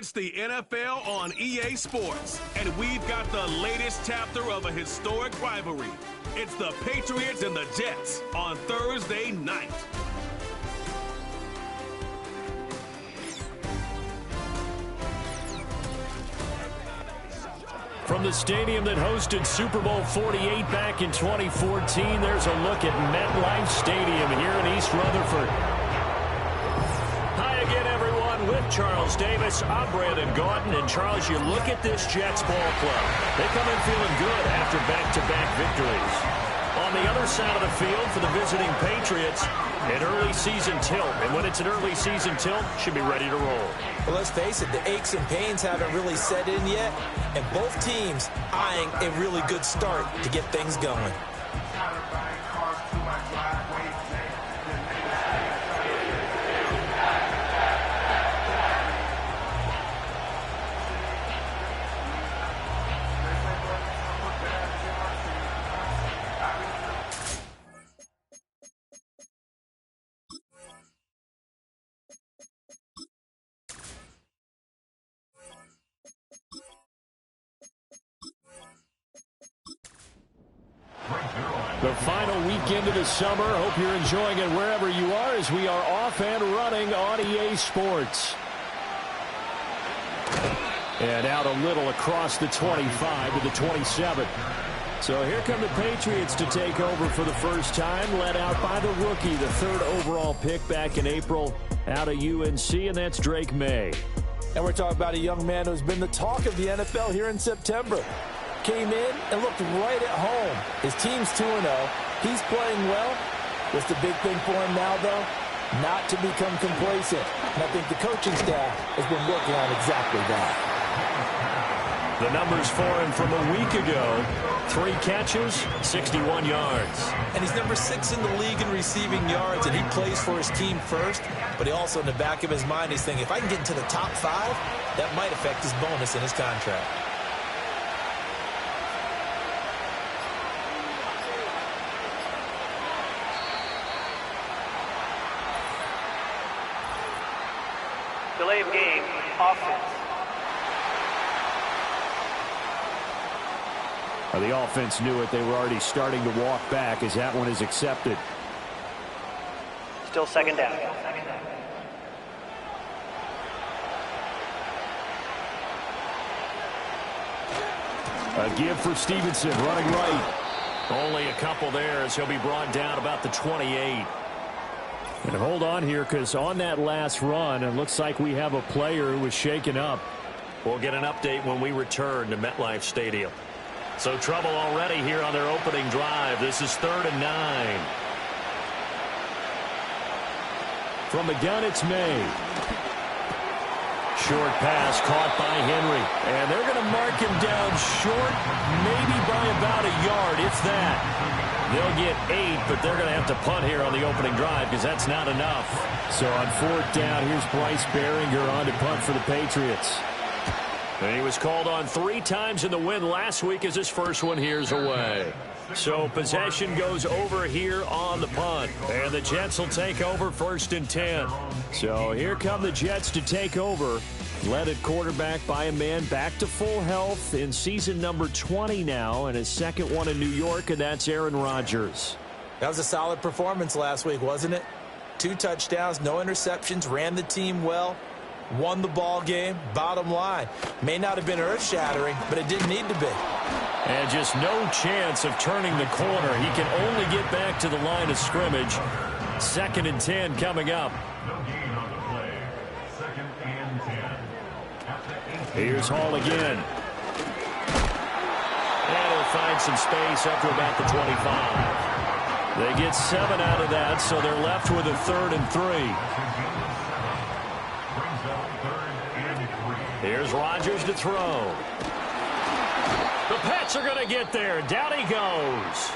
It's the NFL on EA Sports, and we've got the latest chapter of a historic rivalry. It's the Patriots and the Jets on Thursday night. From the stadium that hosted Super Bowl 48 back in 2014, there's a look at MetLife Stadium here in East Rutherford. Hi again, everyone. With Charles Davis, I'm Brandon Gaudin. And Charles, you look at this Jets ball club. They come in feeling good after back-to-back victories. On the other side of the field for the visiting Patriots, an early season tilt. And when it's an early season tilt, should be ready to roll. Well, let's face it, the aches and pains haven't really set in yet, and both teams eyeing a really good start to get things going. The final weekend of the summer. Hope you're enjoying it wherever you are as we are off and running on EA Sports. And out a little across the 25 to the 27. So here come the Patriots to take over for the first time, led out by the rookie, the third overall pick back in April out of UNC, and that's Drake May. And we're talking about a young man who's been the talk of the NFL here in September. Came in and looked right at home. His team's 2-0. He's playing well. What's the big thing for him now, though? Not to become complacent. And I think the coaching staff has been working on exactly that. The numbers for him from a week ago: 3 catches, 61 yards. And he's number 6 in the league in receiving yards, and he plays for his team first. But he also, in the back of his mind, he's thinking, if I can get into the top 5, that might affect his bonus in his contract. Delay of game, offense. The offense knew it. They were already starting to walk back as that one is accepted. Still second down. A give for Stevenson, running right. Only a couple there as he'll be brought down about the 28. And hold on here, because on that last run, it looks like we have a player who was shaken up. We'll get an update when we return to MetLife Stadium. So trouble already here on their opening drive. This is 3rd and 9. From the gun, it's May. Short pass caught by Henry. And they're going to mark him down short, maybe by about a yard, if that. They'll get 8, but they're going to have to punt here on the opening drive because that's not enough. So on 4th down, here's Bryce Behringer on to punt for the Patriots. And he was called on 3 times in the win last week as his first one here's away. So possession goes over here on the punt. And the Jets will take over 1st and 10. So here come the Jets to take over. Led at quarterback by a man back to full health in season number 20 now, and his second one in New York, and that's Aaron Rodgers. That was a solid performance last week, wasn't it? 2 touchdowns, no interceptions, ran the team well, won the ball game. Bottom line, may not have been earth-shattering, but it didn't need to be. And just no chance of turning the corner. He can only get back to the line of scrimmage. 2nd and 10 coming up. Here's Hall again. And he'll find some space up to about the 25. They get 7 out of that, so they're left with a 3rd and 3. Here's Rodgers to throw. The Pats are going to get there. Down he goes.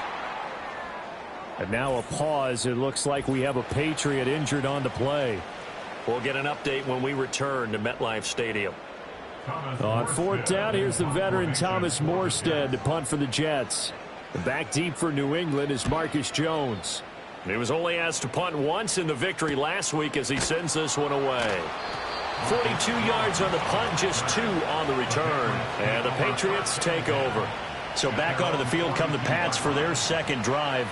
And now a pause. It looks like we have a Patriot injured on the play. We'll get an update when we return to MetLife Stadium. On 4th down, here's the veteran Thomas Morstead to punt for the Jets. Back deep for New England is Marcus Jones. He was only asked to punt once in the victory last week as he sends this one away. 42 yards on the punt, just 2 on the return. And the Patriots take over. So back onto the field come the Pats for their second drive.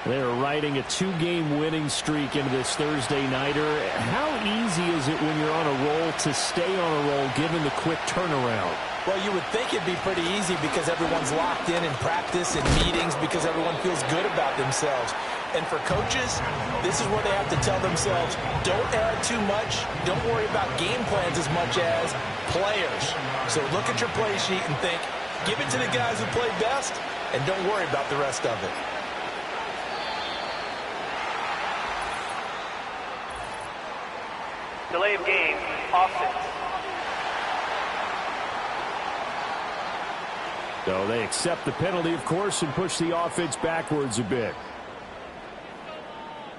They're riding a 2-game winning streak into this Thursday nighter. How easy is it when you're on a roll to stay on a roll given the quick turnaround? Well, you would think it'd be pretty easy because everyone's locked in practice and meetings because everyone feels good about themselves. And for coaches, this is where they have to tell themselves, don't add too much, don't worry about game plans as much as players. So look at your play sheet and think, give it to the guys who play best, and don't worry about the rest of it. Delay of game, offense. So they accept the penalty, of course, and push the offense backwards a bit.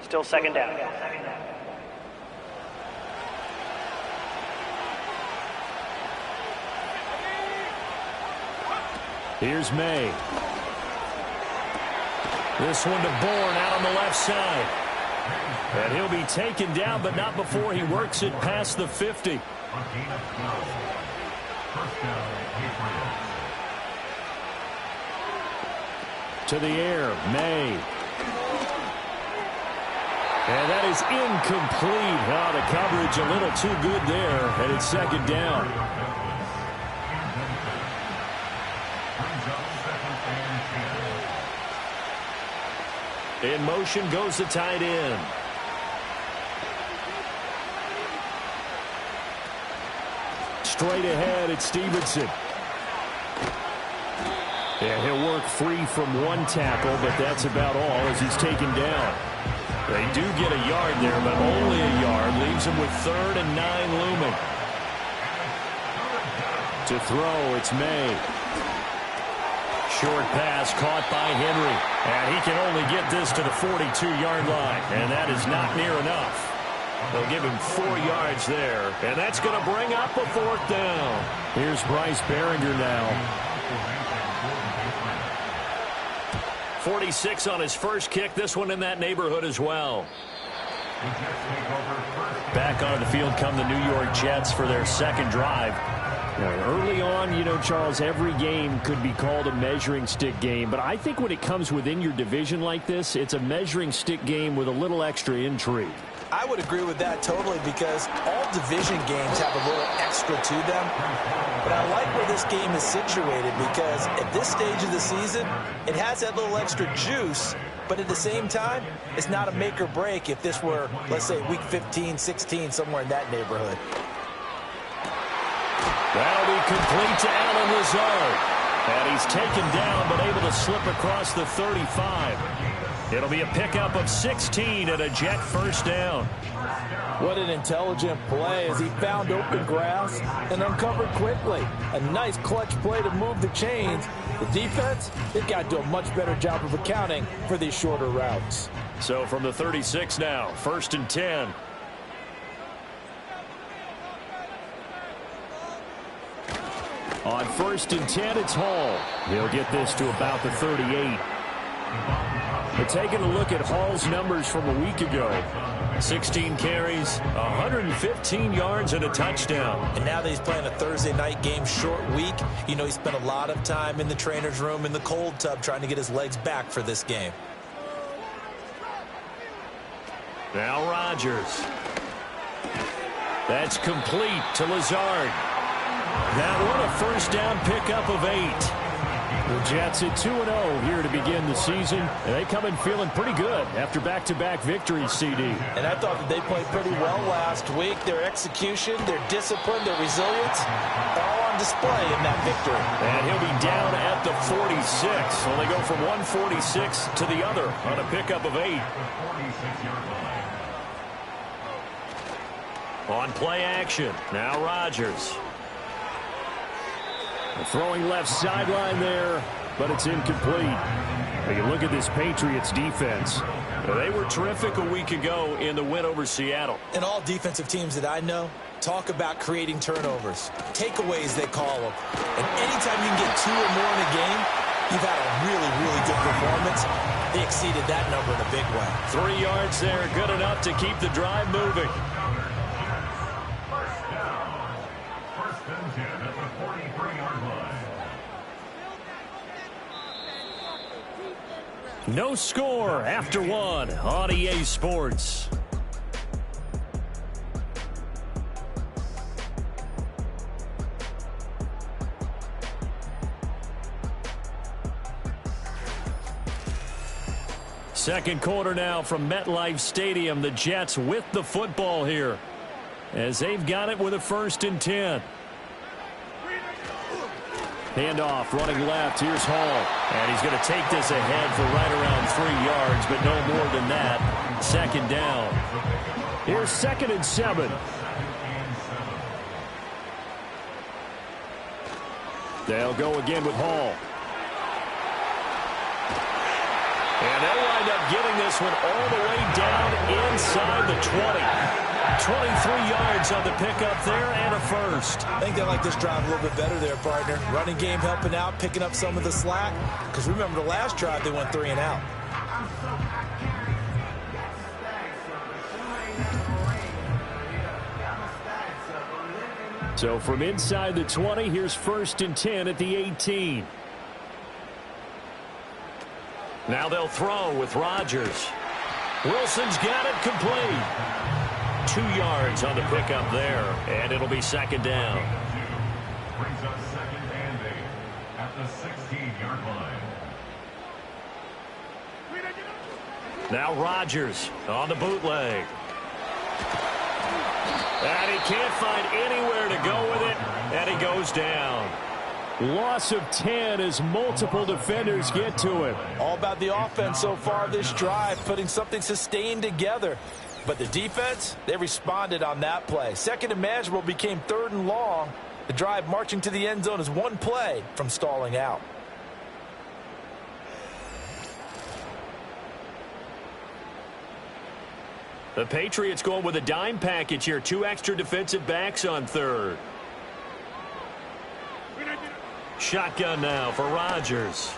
Still second down. Here's May. This one to Bourne out on the left side. And he'll be taken down, but not before he works it past the 50. To the air, May. And that is incomplete. Oh, the coverage a little too good there, and it's second down. In motion goes the tight end. Straight ahead, it's Stevenson. And he'll work free from one tackle, but that's about all as he's taken down. They do get a yard there, but only a yard. Leaves him with 3rd and 9 looming. To throw, it's May. Short pass caught by Henry. And he can only get this to the 42-yard line. And that is not near enough. They'll give him 4 yards there. And that's going to bring up a 4th down. Here's Bryce Behringer now. 46 on his first kick. This one in that neighborhood as well. Back onto the field come the New York Jets for their second drive. Early on, you know, Charles, every game could be called a measuring stick game. But I think when it comes within your division like this, it's a measuring stick game with a little extra intrigue. I would agree with that totally because all division games have a little extra to them. But I like where this game is situated because at this stage of the season, it has that little extra juice. But at the same time, it's not a make or break if this were, let's say, week 15, 16, somewhere in that neighborhood. That'll be complete to Allen Lazard. And he's taken down but able to slip across the 35. It'll be a pickup of 16 and a Jet first down. What an intelligent play as he found open grass and uncovered quickly. A nice clutch play to move the chains. The defense, they've got to do a much better job of accounting for these shorter routes. So from the 36 now, 1st and 10. On 1st and 10, it's Hall. He'll get this to about the 38. But taking a look at Hall's numbers from a week ago, 16 carries, 115 yards, and a touchdown. And now that he's playing a Thursday night game, short week, you know he spent a lot of time in the trainer's room in the cold tub trying to get his legs back for this game. Now Rodgers. That's complete to Lazard. That one a first down pickup of 8. The Jets at 2-0 here to begin the season. And they come in feeling pretty good after back-to-back victories, CD. And I thought that they played pretty well last week. Their execution, their discipline, their resilience, all on display in that victory. And he'll be down at the 46. So they go from 146 to the other on a pickup of 8. On play action, now Rodgers. Throwing left sideline there, but it's incomplete. When you look at this Patriots defense, they were terrific a week ago in the win over Seattle. And all defensive teams that I know talk about creating turnovers. Takeaways, they call them. And anytime you can get 2 or more in a game, you've had a really, really good performance. They exceeded that number in a big way. 3 yards there, good enough to keep the drive moving. No score after one on EA Sports. Second quarter now from MetLife Stadium. The Jets with the football here as they've got it with a 1st and 10. Handoff, running left. Here's Hall. And he's going to take this ahead for right around 3 yards, but no more than that. 2nd down. Here's 2nd and 7. They'll go again with Hall. And they'll wind up getting this one all the way down inside the 20. 23 yards on the pickup there and a 1st. I think they like this drive a little bit better there, partner. Running game helping out, picking up some of the slack. Because remember the last drive, they went 3 and out. So from inside the 20, here's 1st and 10 at the 18. Now they'll throw with Rodgers. Wilson's got it complete. 2 yards on the pickup there, and it'll be 2nd down. Brings us 2nd and 8 at the 16-yard line. Now Rodgers on the bootleg. And he can't find anywhere to go with it, and he goes down. Loss of 10 as multiple defenders get to him. All about the offense so far this drive, putting something sustained together. But the defense, they responded on that play. 2nd and manageable became 3rd and long. The drive marching to the end zone is 1 play from stalling out. The Patriots going with a dime package here. 2 extra defensive backs on 3rd. Shotgun now for Rodgers.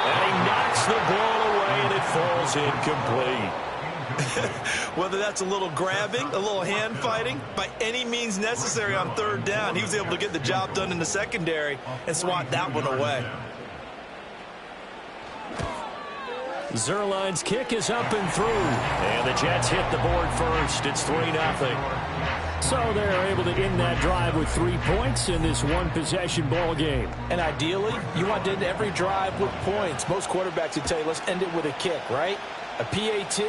And he knocks the ball away, and it falls incomplete. Whether that's a little grabbing, a little hand fighting, by any means necessary on 3rd down, he was able to get the job done in the secondary and swat that one away. Zerline's kick is up and through. And the Jets hit the board first. It's 3-0. So they're able to end that drive with 3 points in this one-possession ball game. And ideally, you want to end every drive with points. Most quarterbacks would tell you, let's end it with a kick, right? A PAT,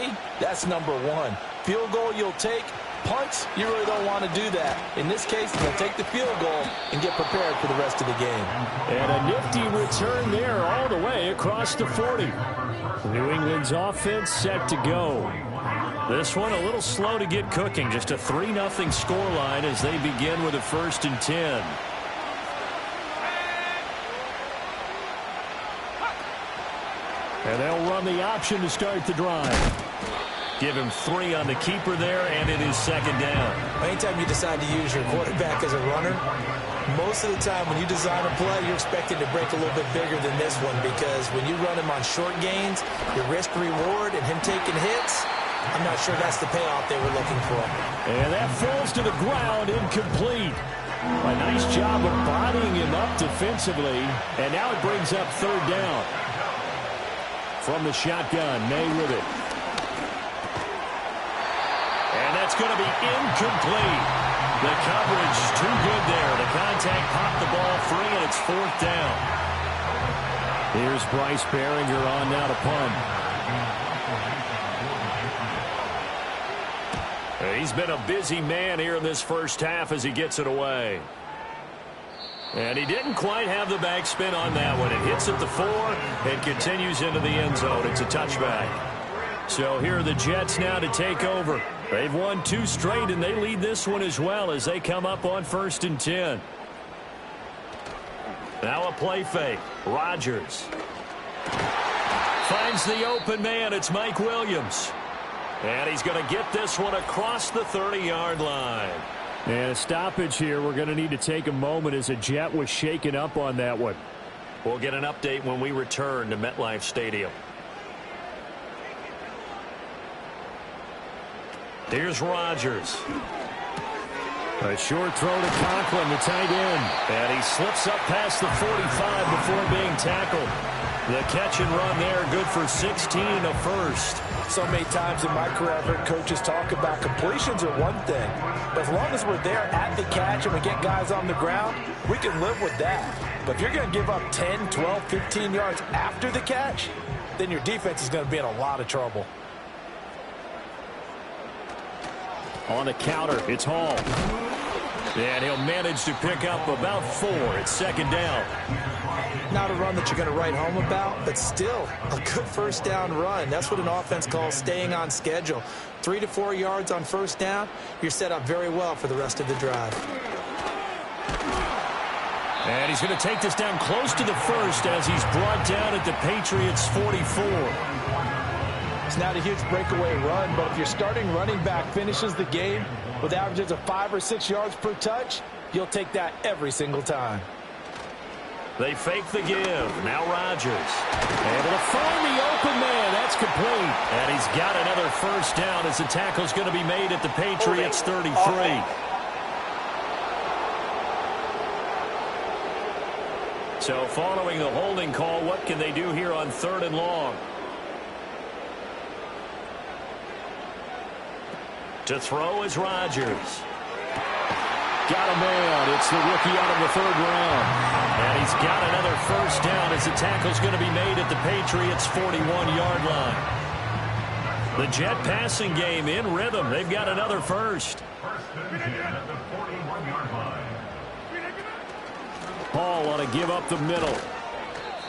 that's number 1. Field goal you'll take. Punts, you really don't want to do that. In this case, they'll take the field goal and get prepared for the rest of the game. And a nifty return there all the way across the 40. New England's offense set to go. This one a little slow to get cooking. Just a 3-0 scoreline as they begin with a 1st and 10. And they'll run the option to start the drive. Give him 3 on the keeper there, and it is 2nd down. Anytime you decide to use your quarterback as a runner, most of the time when you design a play, you're expected to break a little bit bigger than this one, because when you run him on short gains, your risk-reward and him taking hits, I'm not sure that's the payoff they were looking for. And that falls to the ground, incomplete. A nice job of bodying him up defensively, and now it brings up 3rd down. From the shotgun, May with it. And that's going to be incomplete. The coverage too good there. The contact popped the ball free, and it's 4th down. Here's Bryce Behringer on now to punt. He's been a busy man here in this first half as he gets it away. And he didn't quite have the backspin on that one. It hits at the 4 and continues into the end zone. It's a touchback. So here are the Jets now to take over. They've won 2 straight, and they lead this one as well as they come up on 1st and 10. Now a play fake. Rodgers finds the open man. It's Mike Williams. And he's going to get this one across the 30-yard line. And a stoppage here. We're going to need to take a moment as a Jet was shaken up on that one. We'll get an update when we return to MetLife Stadium. Here's Rodgers. A short throw to Conklin, the tight end. And he slips up past the 45 before being tackled. The catch and run there, good for 16 and a first. So many times in my career, I've heard coaches talk about completions are one thing. But as long as we're there at the catch and we get guys on the ground, we can live with that. But if you're going to give up 10, 12, 15 yards after the catch, then your defense is going to be in a lot of trouble. On the counter, it's Hall. And he'll manage to pick up about 4. It's second down. Not a run that you're going to write home about, but still a good first down run. That's what an offense calls staying on schedule. 3 to 4 yards on first down, you're set up very well for the rest of the drive. And he's going to take this down close to the first as he's brought down at the Patriots' 44. It's not a huge breakaway run, but if your starting running back finishes the game with averages of 5 or 6 yards per touch, you'll take that every single time. They fake the give. Now Rodgers. Able to find the open man. That's complete. And he's got another first down as the tackle's going to be made at the Patriots' 33. So following the holding call, what can they do here on 3rd and long? To throw is Rodgers. Got a man. It's the rookie out of the 3rd round. And he's got another first down as the tackle's going to be made at the Patriots' 41-yard line. The Jet passing game in rhythm. They've got another first. At the 41-yard line. Hall want to give up the middle.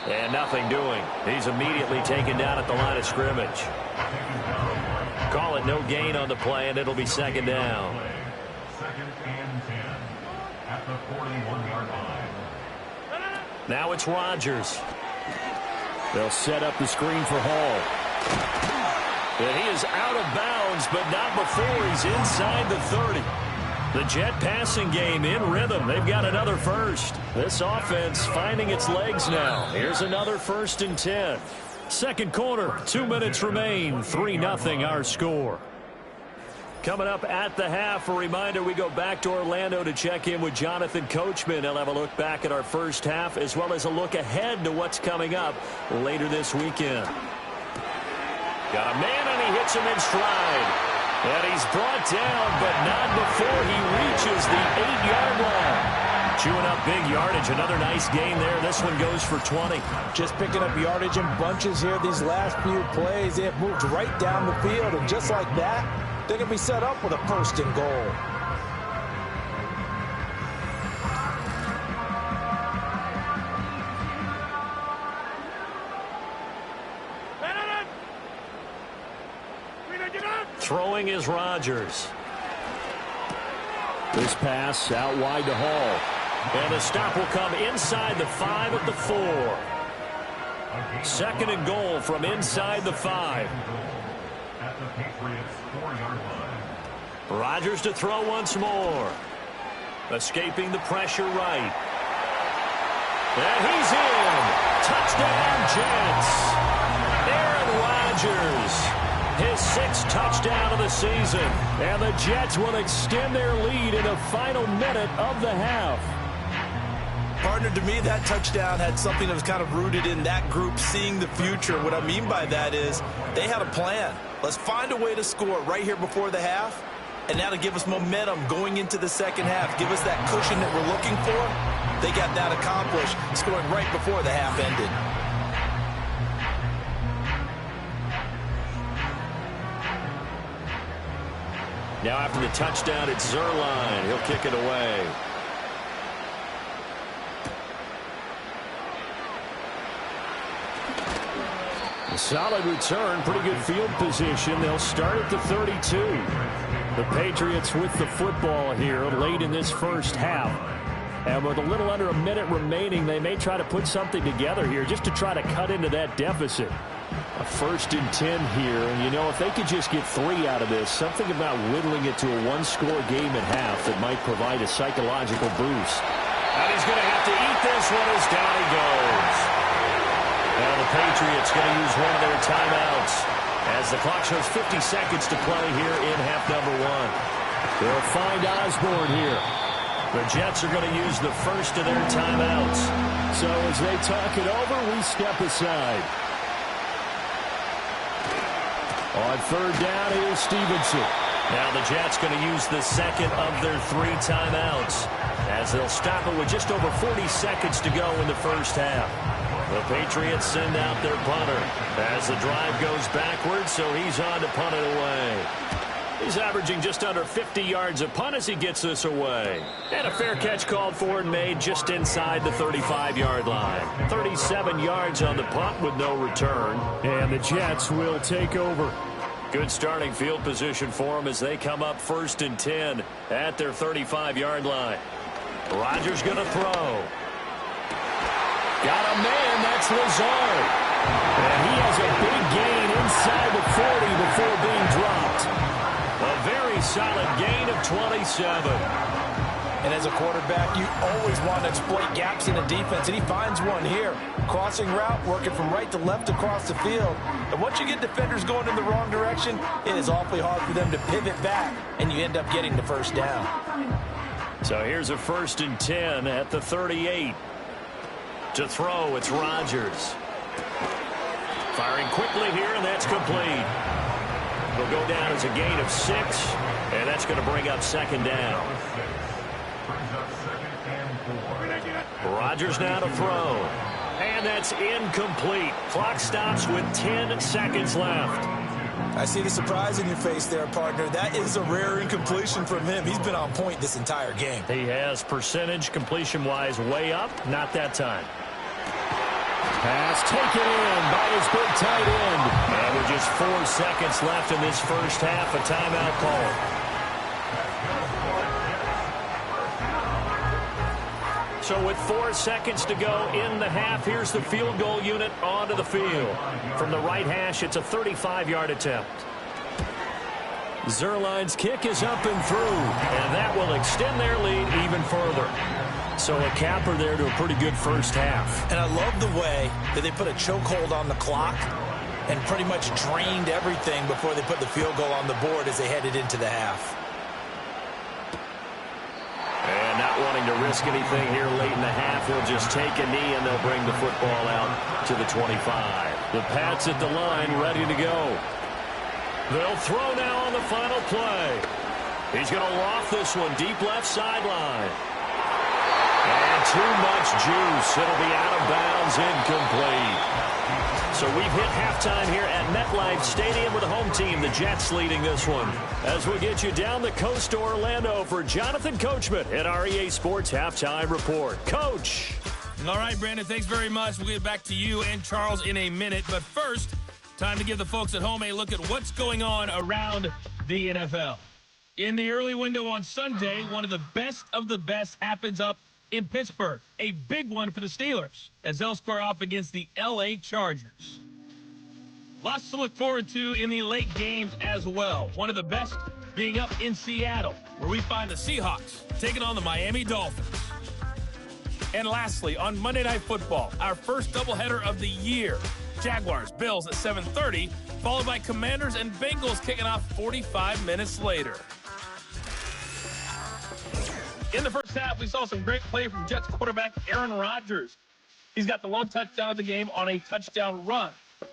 And nothing doing. He's immediately taken down at the line of scrimmage. Call it no gain on the play, and it'll be second down. 2nd and 10 at the 41-yard line. Now it's Rodgers. They'll set up the screen for Hall. And he is out of bounds, but not before he's inside the 30. The Jet passing game in rhythm. They've got another first. This offense finding its legs now. Here's another 1st and 10. Second quarter, 2 minutes remain. 3-0 our score. Coming up at the half, a reminder we go back to Orlando to check in with Jonathan Coachman. He'll have a look back at our first half as well as a look ahead to what's coming up later this weekend. Got a man and he hits him in stride. And he's brought down, but not before he reaches the 8-yard line. Chewing up big yardage. Another nice gain there. This one goes for 20. Just picking up yardage in bunches here these last few plays. They have moved right down the field, and just like that, they're going to be set up with a 1st and goal. Throwing is Rodgers. This pass out wide to Hall. And the stop will come inside the 5 at the 4. 2nd and goal from inside the 5. At the Patriots' 4-yard line. Rodgers to throw once more. Escaping the pressure right. And he's in. Touchdown, Jets. Aaron Rodgers. His 6th touchdown of the season. And the Jets will extend their lead in the final minute of the half. Partner, to me, that touchdown had something that was kind of rooted in that group seeing the future. What I mean by that is they had a plan. Let's find a way to score right here before the half, and that'll give us momentum going into the second half. Give us that cushion that we're looking for. They got that accomplished, scoring right before the half ended. Now after the touchdown, it's Zuerlein. He'll kick it away. A solid return, pretty good field position. They'll start at the 32. The Patriots with the football here late in this first half. And with a little under a minute remaining, they may try to put something together here just to try to cut into that deficit. A 1st and 10 here, and you know, if they could just get 3 out of this, something about whittling it to a 1-score game at half that might provide a psychological boost. And he's going to have to eat this one as down he goes. Now the Patriots going to use one of their timeouts as the clock shows 50 seconds to play here in half number 1. They'll find Osborne here. The Jets are going to use the first of their timeouts. So as they talk it over, we step aside. On third down, here's Stevenson. Now the Jets going to use the second of their 3 timeouts as they'll stop it with just over 40 seconds to go in the first half. The Patriots send out their punter as the drive goes backwards, so he's on to punt it away. He's averaging just under 50 yards a punt as he gets this away. And a fair catch called for and made just inside the 35-yard line. 37 yards on the punt with no return. And the Jets will take over. Good starting field position for them as they come up 1st and 10 at their 35-yard line. Rodgers going to throw. Got a man, that's Lazard. And he has a big gain inside the 40 before being dropped. A very solid gain of 27. And as a quarterback, you always want to exploit gaps in the defense, and he finds one here. Crossing route, working from right to left across the field. And once you get defenders going in the wrong direction, it is awfully hard for them to pivot back, and you end up getting the first down. So here's a 1st and 10 at the 38. To throw, it's Rodgers. Firing quickly here, and that's complete. Will go down as a gain of 6, and that's going to bring up 2nd down. Rodgers now to throw, and that's incomplete. Clock stops with 10 seconds left. I see the surprise in your face there, partner. That is a rare incompletion from him. He's been on point this entire game. He has percentage completion-wise way up, not that time. Pass taken in by his big tight end. And with just 4 seconds left in this first half, a timeout call. So with 4 seconds to go in the half, here's the field goal unit onto the field. From the right hash, it's a 35-yard attempt. Zerline's kick is up and through, and that will extend their lead even further. So a capper there to a pretty good first half. And I love the way that they put a chokehold on the clock and pretty much drained everything before they put the field goal on the board as they headed into the half. And not wanting to risk anything here late in the half, he'll just take a knee and they'll bring the football out to the 25. The Pats at the line ready to go. They'll throw now on the final play. He's going to loft this one deep left sideline. And too much juice. It'll be out of bounds, incomplete. So we've hit halftime here at MetLife Stadium with the home team, the Jets, leading this one. As we get you down the coast to Orlando for Jonathan Coachman at our EA Sports Halftime Report. Coach. All right, Brandon, thanks very much. We'll get back to you and Charles in a minute. But first, time to give the folks at home a look at what's going on around the NFL. In the early window on Sunday, one of the best happens up in Pittsburgh. A big one for the Steelers as they'll square off against the L.A. Chargers. Lots to look forward to in the late games as well. One of the best being up in Seattle, where we find the Seahawks taking on the Miami Dolphins. And lastly, on Monday Night Football, our first doubleheader of the year. Jaguars, Bills at 7:30, followed by Commanders and Bengals kicking off 45 minutes later. In the first half, we saw some great play from Jets quarterback Aaron Rodgers. He's got the lone touchdown of the game on a touchdown run.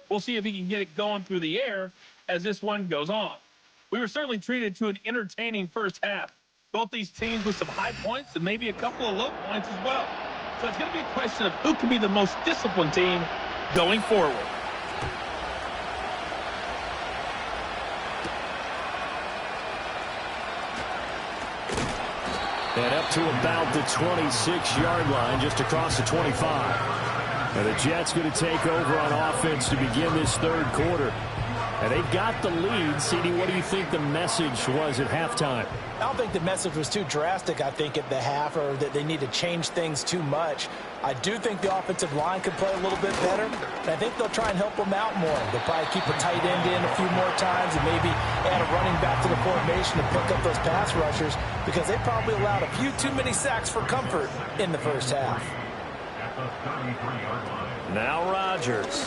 We'll see if he can get it going through the air as this one goes on. We were certainly treated to an entertaining first half. Both these teams with some high points and maybe a couple of low points as well. So it's going to be a question of who can be the most disciplined team going forward. And up to about the 26-yard line, just across the 25. And the Jets going to take over on offense to begin this third quarter. And they've got the lead. CD, what do you think the message was at halftime? I don't think the message was too drastic, I think, at the half, or that they need to change things too much. I do think the offensive line could play a little bit better, and I think they'll try and help them out more. They'll probably keep a tight end in a few more times and maybe add a running back to the formation to pick up those pass rushers, because they probably allowed a few too many sacks for comfort in the first half. Now Rodgers.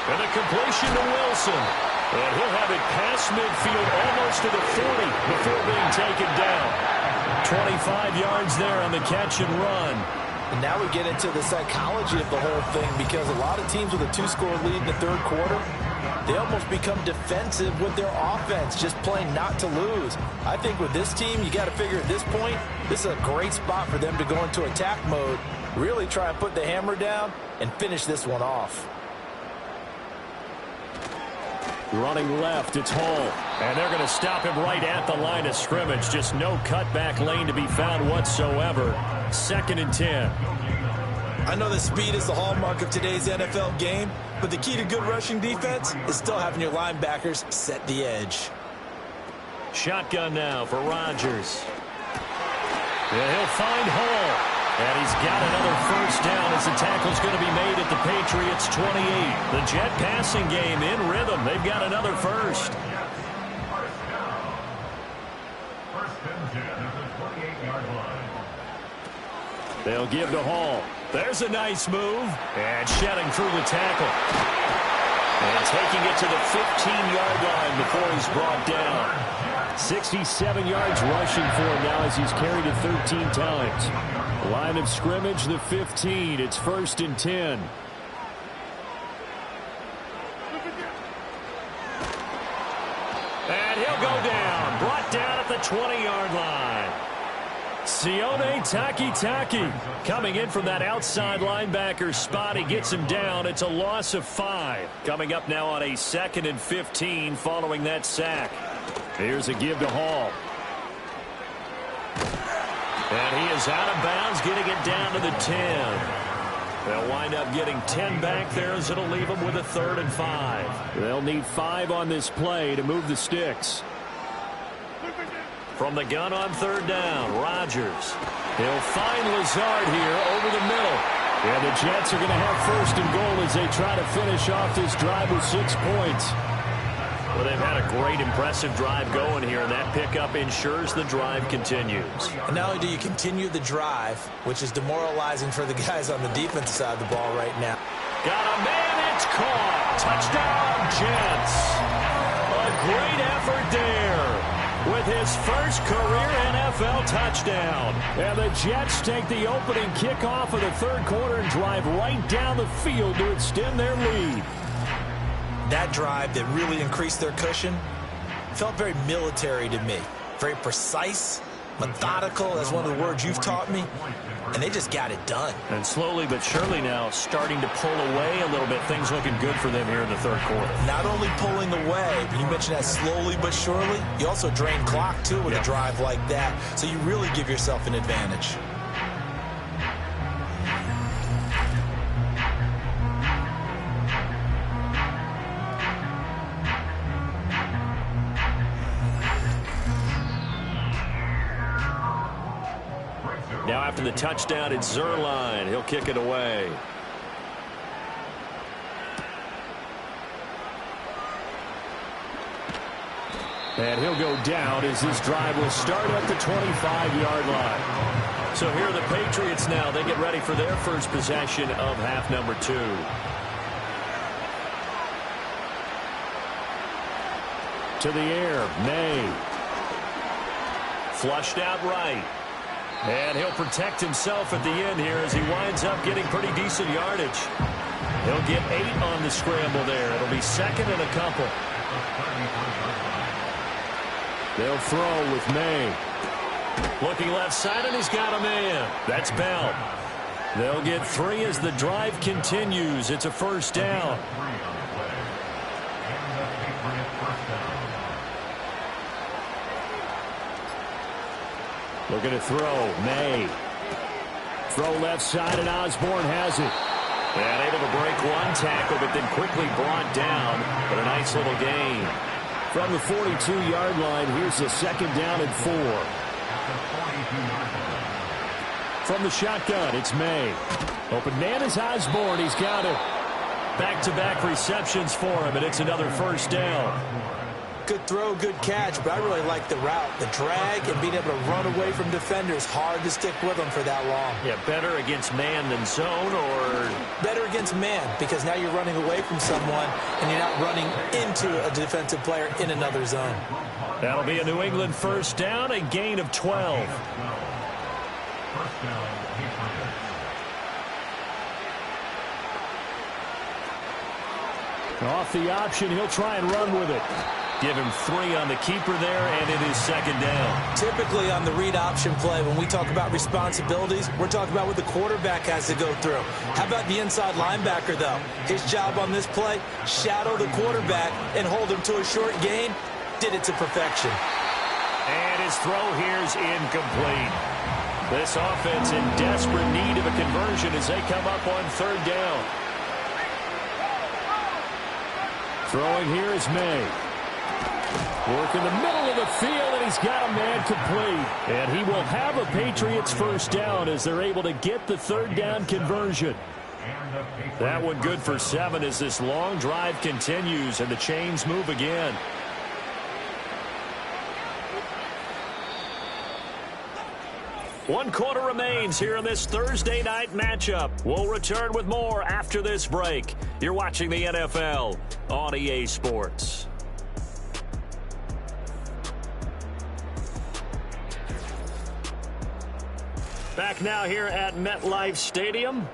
And a completion to Wilson. And he'll have it past midfield almost to the 40 before being taken down. 25 yards there on the catch and run. And now we get into the psychology of the whole thing, because a lot of teams with a 2-score lead in the third quarter, they almost become defensive with their offense, just playing not to lose. I think with this team, you got to figure at this point, this is a great spot for them to go into attack mode, really try and put the hammer down and finish this one off. Running left, it's Hall. And they're going to stop him right at the line of scrimmage. Just no cutback lane to be found whatsoever. 2nd and 10. I know that speed is the hallmark of today's NFL game, but the key to good rushing defense is still having your linebackers set the edge. Shotgun now for Rodgers. Yeah, he'll find Hall. And he's got another first down as the tackle's going to be made at the Patriots 28. The Jet passing game in rhythm. They've got another first. First and 10 at the 28-yard line. They'll give to Hall. There's a nice move. And shedding through the tackle. And taking it to the 15-yard line before he's brought down. 67 yards rushing for him now as he's carried it 13 times. Line of scrimmage, the 15. It's 1st and 10. And he'll go down. Brought down at the 20-yard line. Sione Takitaki coming in from that outside linebacker spot. He gets him down. It's a loss of 5. Coming up now on a 2nd and 15 following that sack. Here's a give to Hall. And he is out of bounds, getting it down to the 10. They'll wind up getting 10 back there as it'll leave them with a 3rd and 5. They'll need 5 on this play to move the sticks. From the gun on 3rd down, Rodgers. He'll find Lazard here over the middle. Yeah, the Jets are going to have 1st and goal as they try to finish off this drive with 6 points. Well, they've had a great, impressive drive going here, and that pickup ensures the drive continues. And not only do you continue the drive, which is demoralizing for the guys on the defensive side of the ball right now. Got a man, it's caught. Touchdown, Jets. A great effort there with his first career NFL touchdown. And the Jets take the opening kickoff of the third quarter and drive right down the field to extend their lead. That drive that really increased their cushion felt very military to me. Very precise, methodical, that's one of the words you've taught me. And they just got it done. And slowly but surely now starting to pull away a little bit. Things looking good for them here in the third quarter. Not only pulling away, but you mentioned that slowly but surely. You also drain clock, too, with a drive like that. So you really give yourself an advantage. Now after the touchdown, it's Zerline. He'll kick it away. And he'll go down as this drive will start at the 25-yard line. So here are the Patriots now. They get ready for their first possession of half number 2. To the air, May. Flushed out right. And he'll protect himself at the end here as he winds up getting pretty decent yardage. He'll get 8 on the scramble there. It'll be 2nd and a couple. They'll throw with May. Looking left side, and he's got a man. That's Bell. They'll get 3 as the drive continues. It's a first down. Looking to throw. May. Throw left side, and Osborne has it. And able to break one tackle, but then quickly brought down. But a nice little gain. From the 42-yard line, here's the 2nd down and 4. From the shotgun, it's May. Open man is Osborne. He's got it. Back-to-back receptions for him, and it's another first down. Good throw, good catch, but I really like the route. The drag and being able to run away from defenders. Hard to stick with them for that long. Yeah, better against man than zone, or? Better against man, because now you're running away from someone and you're not running into a defensive player in another zone. That'll be a New England first down, a gain of 12. First down, Patriots. Off the option, he'll try and run with it. Give him 3 on the keeper there, and it is second down. Typically on the read option play, when we talk about responsibilities, we're talking about what the quarterback has to go through. How about the inside linebacker, though? His job on this play, shadow the quarterback and hold him to a short gain. Did it to perfection. And his throw here's incomplete. This offense in desperate need of a conversion as they come up on third down. Throwing here is May. Work in the middle of the field, and he's got a man complete. And he will have a Patriots first down as they're able to get the third down conversion. That one good for 7 as this long drive continues and the chains move again. One quarter remains here in this Thursday night matchup. We'll return with more after this break. You're watching the NFL on EA Sports. Back now here at MetLife Stadium.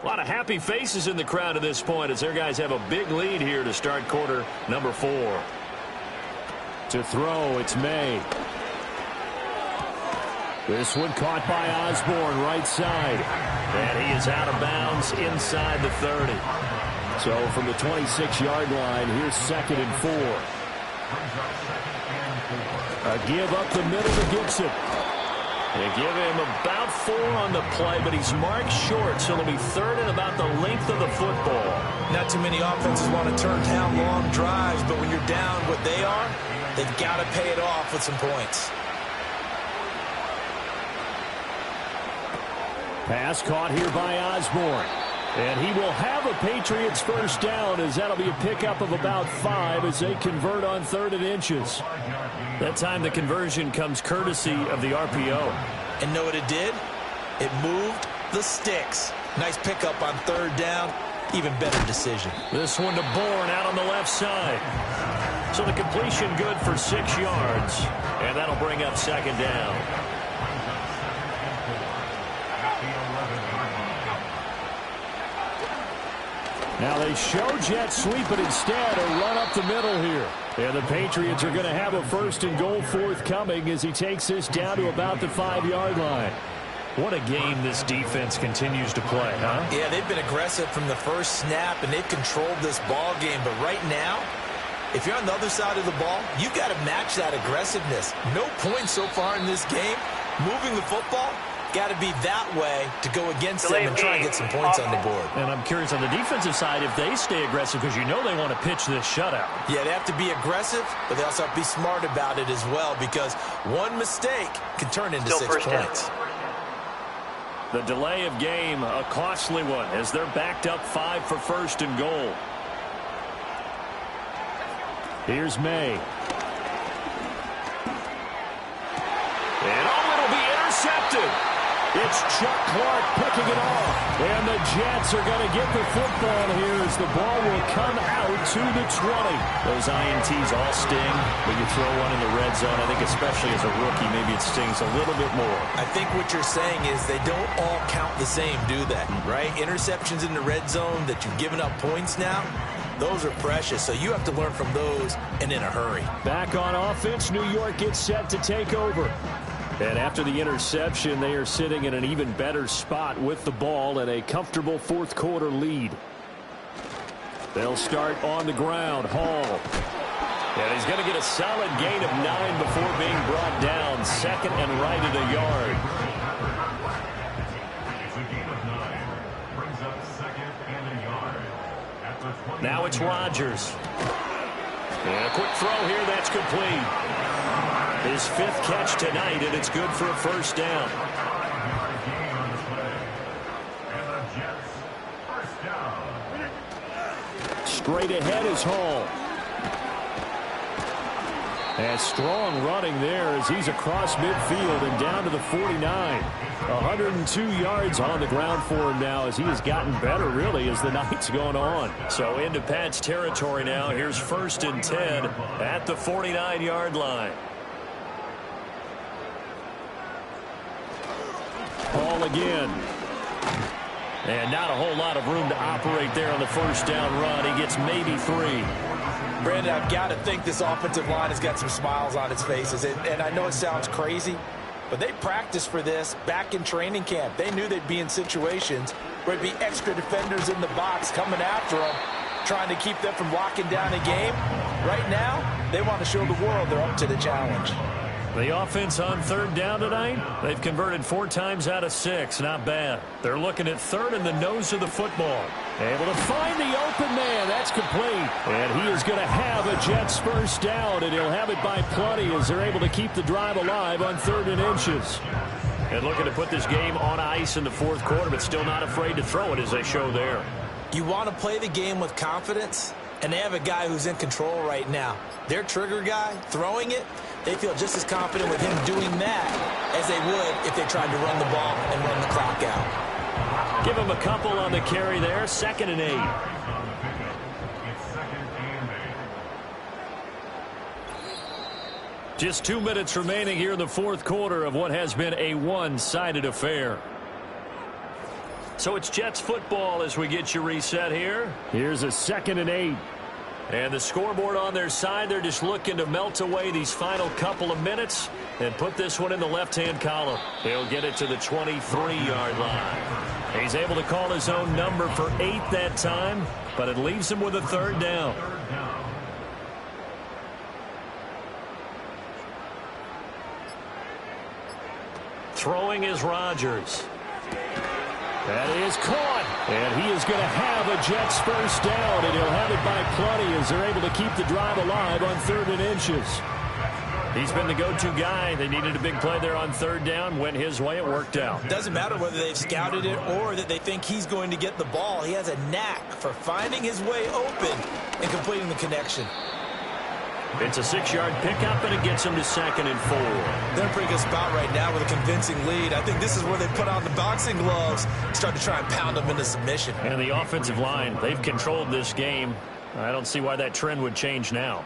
A lot of happy faces in the crowd at this point as their guys have a big lead here to start quarter number 4. To throw, it's May. This one caught by Osborne, right side. And he is out of bounds inside the 30. So from the 26-yard line, here's 2nd and 4. A give up the middle to Gibson. They give him about 4 on the play, but he's marked short, so it'll be 3rd and about the length of the football. Not too many offenses want to turn down long drives, but when you're down what they are, they've got to pay it off with some points. Pass caught here by Osborne. And he will have a Patriots first down as that'll be a pickup of about 5 as they convert on 3rd and inches. That time the conversion comes courtesy of the RPO. And know what it did? It moved the sticks. Nice pickup on 3rd down. Even better decision. This one to Bourne out on the left side. So the completion good for 6 yards. And that'll bring up 2nd down. Now they show jet sweep, but instead a run up the middle here. And the Patriots are going to have a 1st and goal forthcoming as he takes this down to about the 5-yard line. What a game this defense continues to play, huh? Yeah, they've been aggressive from the first snap, and they've controlled this ball game. But right now, if you're on the other side of the ball, you've got to match that aggressiveness. No points so far in this game. Moving the football, got to be that way to go against them and try and get some points on the board. And I'm curious on the defensive side if they stay aggressive because you know they want to pitch this shutout. Yeah, they have to be aggressive, but they also have to be smart about it as well because one mistake can turn into 6 points. The delay of game, a costly one as they're backed up 5 for 1st and goal. Here's May. And it'll be intercepted. It's Chuck Clark picking it off. And the Jets are going to get the football here as the ball will come out to the 20. Those INTs all sting, but you throw one in the red zone. I think especially as a rookie, maybe it stings a little bit more. I think what you're saying is they don't all count the same, do they? Right? Interceptions in the red zone that you've given up points now, those are precious. So you have to learn from those and in a hurry. Back on offense, New York gets set to take over. And after the interception, they are sitting in an even better spot with the ball and a comfortable 4th quarter lead. They'll start on the ground. Hall. And he's going to get a solid gain of 9 before being brought down. 2nd and right at a yard. It's a gain of 9. Brings up 2nd and a yard. At the 20. Now it's Rodgers. And a quick throw here, that's complete. His 5th catch tonight, and it's good for a 1st down. Straight ahead is Hall. And strong running there as he's across midfield and down to the 49. 102 yards on the ground for him now as he has gotten better, really, as the night's gone on. So into Pat's territory now. Here's 1st and 10 at the 49-yard line. Ball again. And not a whole lot of room to operate there on the first down run. He gets maybe 3. Brandon, I've got to think this offensive line has got some smiles on its faces. And I know it sounds crazy, but they practiced for this back in training camp. They knew they'd be in situations where there'd be extra defenders in the box coming after them, trying to keep them from locking down a game. Right now, they want to show the world they're up to the challenge. The offense on 3rd down tonight, they've converted 4 times out of 6. Not bad. They're looking at 3rd in the nose of the football. Able to find the open man. That's complete. And he is going to have a Jets first down, and he'll have it by plenty as they're able to keep the drive alive on 3rd and inches. And looking to put this game on ice in the 4th quarter, but still not afraid to throw it as they show there. You want to play the game with confidence, and they have a guy who's in control right now. Their trigger guy throwing it, they feel just as confident with him doing that as they would if they tried to run the ball and run the clock out. Give him a couple on the carry there. 2nd and 8. Just 2 minutes remaining here in the 4th quarter of what has been a one-sided affair. So it's Jets football as we get you reset here. Here's a 2nd and 8. And the scoreboard on their side, they're just looking to melt away these final couple of minutes and put this one in the left-hand column. He'll get it to the 23-yard line. He's able to call his own number for 8 that time, but it leaves him with a 3rd down. Throwing is Rodgers. That is caught. And he is going to have a Jets first down, and he'll have it by plenty as they're able to keep the drive alive on 3rd and inches. He's been the go-to guy. They needed a big play there on 3rd down. Went his way. It worked out. Doesn't matter whether they've scouted it or that they think he's going to get the ball. He has a knack for finding his way open and completing the connection. It's a 6-yard pickup, and it gets him to 2nd and 4. They're in a pretty good spot right now with a convincing lead. I think this is where they put on the boxing gloves, start to try and pound them into submission. And the offensive line, they've controlled this game. I don't see why that trend would change now.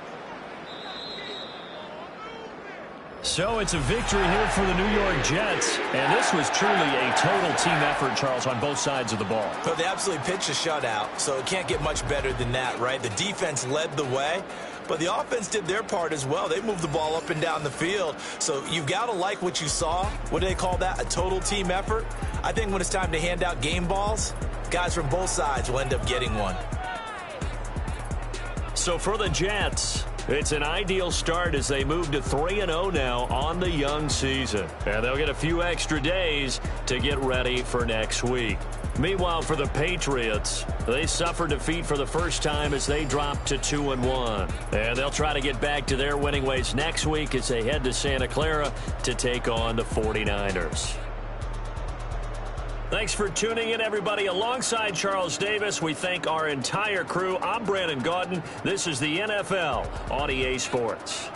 So it's a victory here for the New York Jets. And this was truly a total team effort, Charles, on both sides of the ball. But they absolutely pitched a shutout, so it can't get much better than that, right? The defense led the way, but the offense did their part as well. They moved the ball up and down the field. So you've got to like what you saw. What do they call that? A total team effort? I think when it's time to hand out game balls, guys from both sides will end up getting one. So for the Jets, it's an ideal start as they move to 3-0 now on the young season. And they'll get a few extra days to get ready for next week. Meanwhile, for the Patriots, they suffered defeat for the first time as they dropped to 2-1. And they'll try to get back to their winning ways next week as they head to Santa Clara to take on the 49ers. Thanks for tuning in, everybody. Alongside Charles Davis, we thank our entire crew. I'm Brandon Gaudin. This is the NFL on EA Sports.